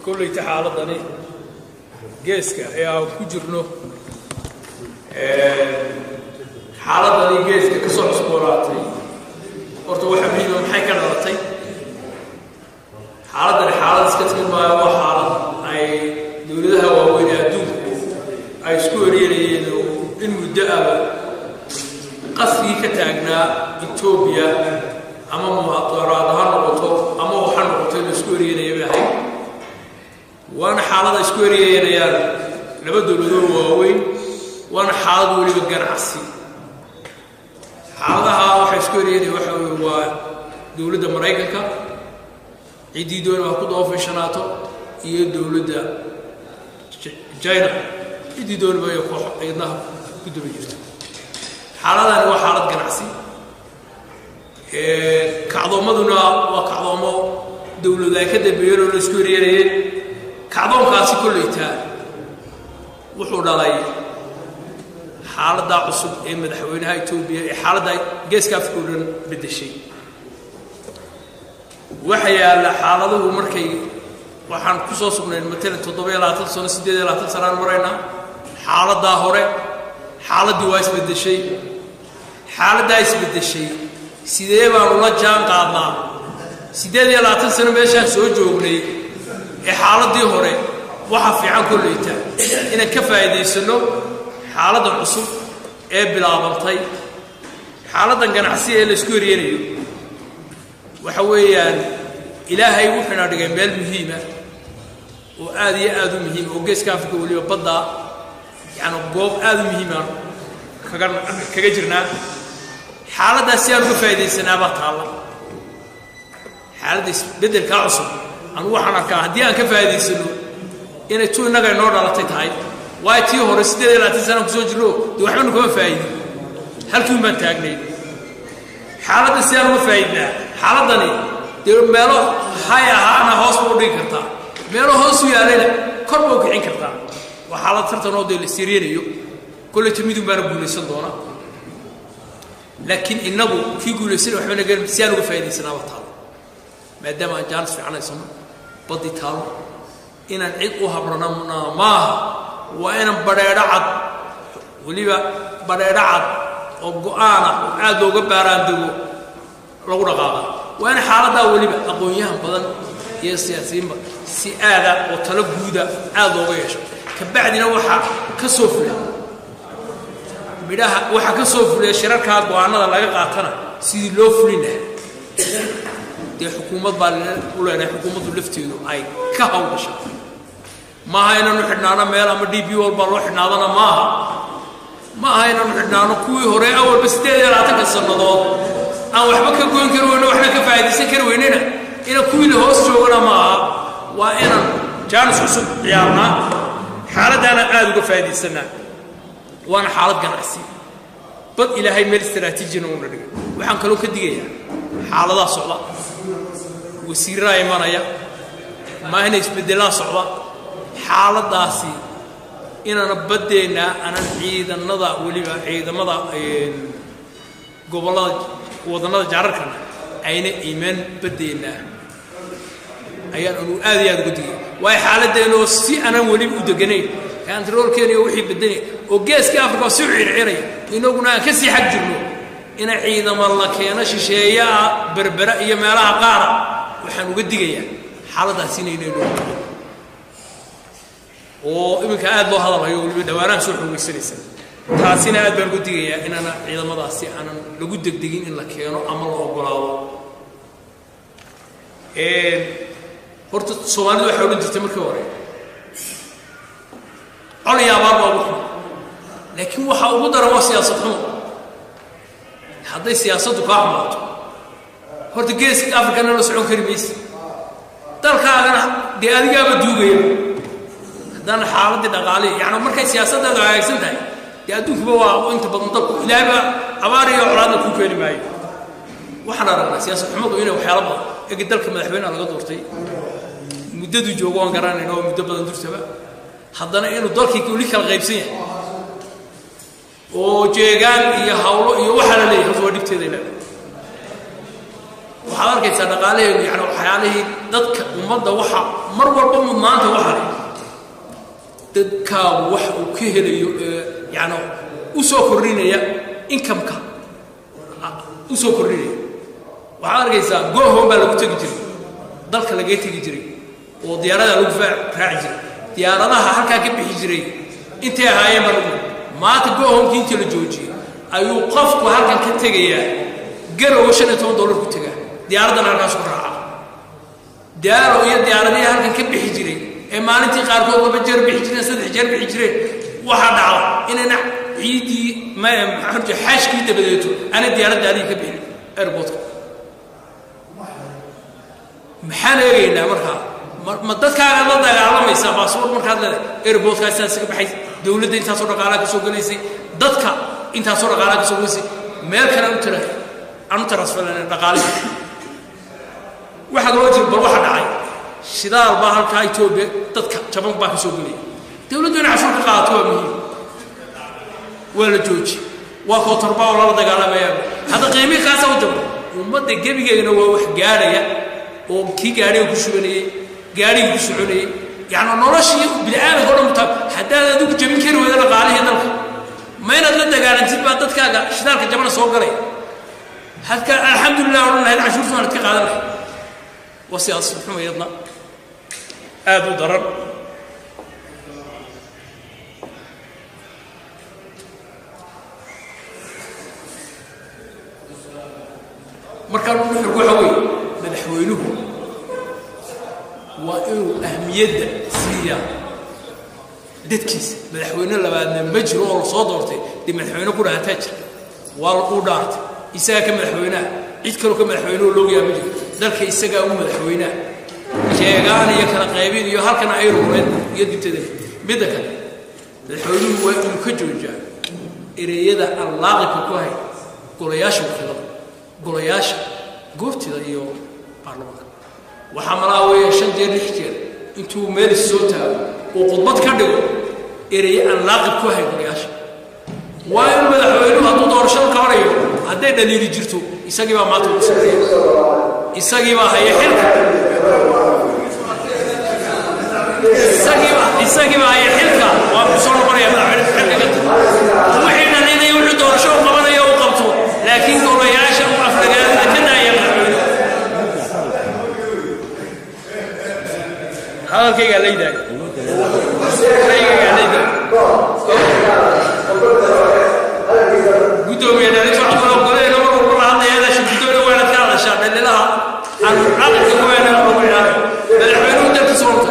كل تحالة جيسك يا كجرنو حالة جيسك كسر سبوراتي ورتو حبيبي محيك راتي حالة سكتك ما هو حالة أي دولها وين أدوم أي سكوريين المدة قصدي كتاجنا إثيوبيا أما مطارات هالنقطة أما وحنقطة السكوريين يبهاي وأنا حالة سكوريين يا نبدو له وين وأنا حالة ولي بجرعسي حالها واحد سكوريين وحول دولة أمريكا عدي دول وقود أوفيشناتو هي دولة جاينا عدي دول بيقول أيضا كده بيجرت حالة هو حالة جناسي كعضو مدنا وكعضو دولة ذاك ده بيرو السكوريين كعضو كاسي كله يتها وحول عليه حالة دا عصب مدحوينها إثيوبيا حالة دا جيس كافكورن بدشي وحيا حالته مركي waxaan ku soo sugnay matala 7 sano 8 sano marayna xaaladda hore xaaladii waa isbedeshay sidee baan ula jaan qaadnaa 8 sano meeshaan soo joognay ee xaaladii hore waxa fiican kulleeyta in ka faa'iideysano xaaladda cusub ee bilaabantay xaaladdan ganacsi ee la isku yeerayo waxa weeyaan ilaahay wuxuuna dhigay meel muhiim ah oo aad iyo aad u muhiim oo geeska Afrika waliba badda yaani goob aad u muhiim ah kaga jirnaa xaaladaas si aan uga faa'iideysanaa baa taala xaaladaas bedelka cusub aan waxaan arkaa haddii aan ka faa'iideysano inay tuu inaga noo dhalatay tahay waa tii hore 8 sano ku soo jiro waxba nu kama faa'iidin halkii baan taagnay xaaladda si aan uga faa'iidnaa xaaladani meelo hay ahaana hoos u dhigi kartaa meelo hoos u yaalana kor buu kicin kartaa waxa la tartan oo la siriinayo kullu timidun baan guulaysan doona laakiin inagu ki guulaysan waxba naga si aan uga faa'iideysanaa waqtiga maadaama aan jaalis fiican aysan badi taalo inaan cid u habrana ma waa inaan bareero cad waliba bareero cad oo go'aana aad looga baaraan dago lagu dhaqaaqo وأنا حالة وليبة أقوياهم بدن يا سياسيين سيادة وطلب جودة عاد وغيش كبعدنا وحى كسوفله بدها وحى كسوفله شركات وعنا لا يقاطنا سيد لوفلنا دي حكومة ولا أنا حكومة اللفتينو أي كهوش ما هاي نحن نانا ميلا مدي بيول بروح نادنا ما هاي نحن نانا كوي هراء أول بس تيجي لا تكسر نضاد أو وحبك كون كرونا وإحنا كفاية سكرويننا إن كل هوس شغلنا معه وإن جانس حسب عيارنا حالة أنا قاعد كفاية السنة وأنا حالة جناسي بد إلى هاي ميل استراتيجية نقول وحن كلو كدقيقة حالة ذا صعبة وسيرة إيمانية ما هنا يسبدلها صعبة حالة داسي إن أنا بدينا أنا عيد النضع ولي عيد النضع قبل وضنا جاركنا أين إيمان بدينا أيان أنو آذي هذا قدي واي حالة إنه سي أنا ولي ودقني كانت رول كان يوحي بدني وجاس كافر سعر عري إنه قلنا كسي حق جنو إن عيد ما الله كان شيء بربرة يمالها قارة وحنو قدي جيا حالة سنين إنه وإبن كأد له هذا يقول بدواران سرح ويسلسل taasina aad baan u digayaa in ana ciidamadaasi aanan lagu degdegin in la keeno ama la ogolaado horta Soomaalidu waxa u jirtay markii hore coliya baa wuxuu laakiin waxa ugu daran waa siyaasad xumo hadday siyaasaddu ka xumaato horta geeska Afrika la socon kari mayso dalkaagana dee adigaaba duugaya haddana xaaladda dhaqaale yaani markay siyaasadda hagaagsan tahay أدوك بوا أنت بتنطق لا بقى عبارة يعرض لك كل معي وحنا رأينا سياسة حمد وهنا وحيربا يقدر لك مذهبين على قدرتي مدة جوان قران إنه مدة بدن درس بقى حضنا إنه ضرك يقول لك الغيب سين وجيجان يحاولوا يوحنا ليه هو دكتور لا وحضرك يتصدق عليه يعني حياله dadka ummadda waxa mar walba mudnaanta waxa leh dadka wax uu ka helayo yani u soo kordhinaya income-ka u soo kordhinaya waxaad arkaysaa goohom baa lagu tegi jiray dalka laga tegi jiray oo diyaaradaha lagu raaci jiray diyaaradaha halkaa ka bixi jiray intay ahaayeen baa lagu maanta goohomkii intii la joojiyey ayuu qofku halkan ka tegayaa garow $15 ku tegaa diyaaraddan halkaas ku raaca diyaaro iyo diyaaradihii halkan ka bixi jiray ee maalintii qaarkood 2 jeer bixi jireen 3 jeer bixi jireen waxaa dhacda inayna ciidii xashkii dabadeeto ana diyaaradda adii ka bixin airportka maxaan eegaynaa markaa ma dadkaaga la dagaalamaysaa baasboor markaad leedahay airportkaas ka baxay dowladda intaasoo dhaqaalaha ka soo gelaysay dadka intaasoo dhaqaalaha ka soo gelaysay meel kale aanu transferan dhaqaalihi waxaa loo jira bal waxa dhacay shidaal baa halkaa Itoobiya dadka jaban baa ka soo gelay dowladdu inay cashuur ka qaadato waa muhiim waa la jooji waa kootarba oo la dagaalamaya hada qiimii kaasa u jabay ummadda gebigeena waa wax gaaraya oo kii gaariga ku shubanayay gaariga ku soconayay yani noloshii bilaadan oo dhan hadaa adigu jabin kari wada dhaqaalihi dalka ma inaad la dagaalantid baa dadkaaga shidaalka jabana soo galay hadka alxamdulillah oo la cashuur soo ka qaadanay وسياسة حميدنا هذا ضرر مركز نحن حوي مدحوينه وإنه أهمية سيا دتكيس مدحوينه لبعدنا مجرو ولا صادرته دي مدحوينه كلها تاجر والقدرات إساءة مدحوينه عيد كانوا كمدحوينه لو يا مجرو dalka isaga u madaxweynaha sheegaan iyo kala qaybin iyo halkan ay ruuleen iyo dibtada mid kale madaxweynuhu waa inuu ka joojiyaa ereyada allaaqi ku hay golayaasha wakiilada golayaasha goobtida iyo baarlamaanka waxa malaaweeye 5 jeer 6 jeer intuu meel soo taago oo khudbad ka dhigo erey allaaqi ku hay golayaasha waa inuu madaxweynuhu hadduu doorashada ka horeeyo hadday dhaliili jirto isagii baa maanta u sameeyay isagii baa haya xilka isagii baa haya xilka waa ku soo noqonaya madaxweynaha xilka waxay dhalinay wuxuu doorasho qabanayo oo qabto laakiin golayaasha u aflagaada ka daaya madaxweynaha hadalkayga leeyahay gudoomiye dhaliso codka goleeyna markuu ku hadlayo hadaasha gudoomiye waa ka hadashaa dhalilaha aan aqalka ku weynaa oo weynaa madaxweynuhu dalka soorta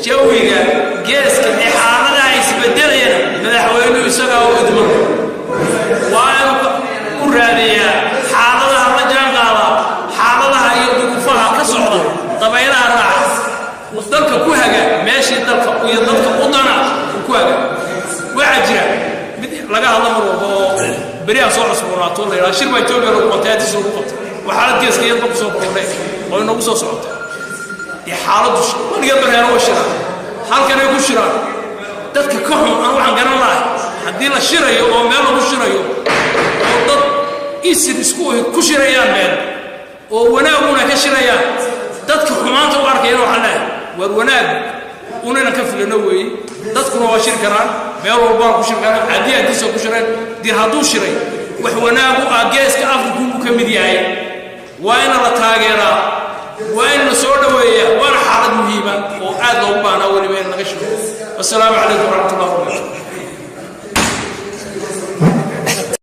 jawiga geeska ee xaaladaha isbedelayana madaxweynuhu isaga oo idmo waa u raadiyaa xaaladaha la jaan qaada xaaladaha iyo dukufaha ka socda dabaylaha raaca dalka ku haga meeshii dalka iyo dadka u dana ku haga waxa jira laga hadlo mar walba oo bariya soo cusboonaato la yiraahdo shir bay Itoobiya lagu qabtay hadii soo qabtay waxa la geeskay inta ku soo korodhay oo inagu soo socota xaaladu waliga bareero oo shira halkan ay ku shiraan dadka ka xun aan waxaan garan lahay hadii la shirayo oo meel lagu shirayo oo dad isir isku ku shirayaan meel oo wanaaguna ka shirayaan dadka xumaanta u arkayaan waxa la war wanaag una ka filano weey dadkuna waa shir karaan meel walba ku shir karaan hadii ay soo ku shireen dir haduu shiray wax wanaagu geeska Afrika uu ka mid yahay waa in la taageeraa waa in la soo dhaweeyaa waa xaalad muhiim ah oo aad loogu baahnaa waliba in laga shaqeeyo. Assalaamu alaykum wa rahmatullahi wa barakatuh.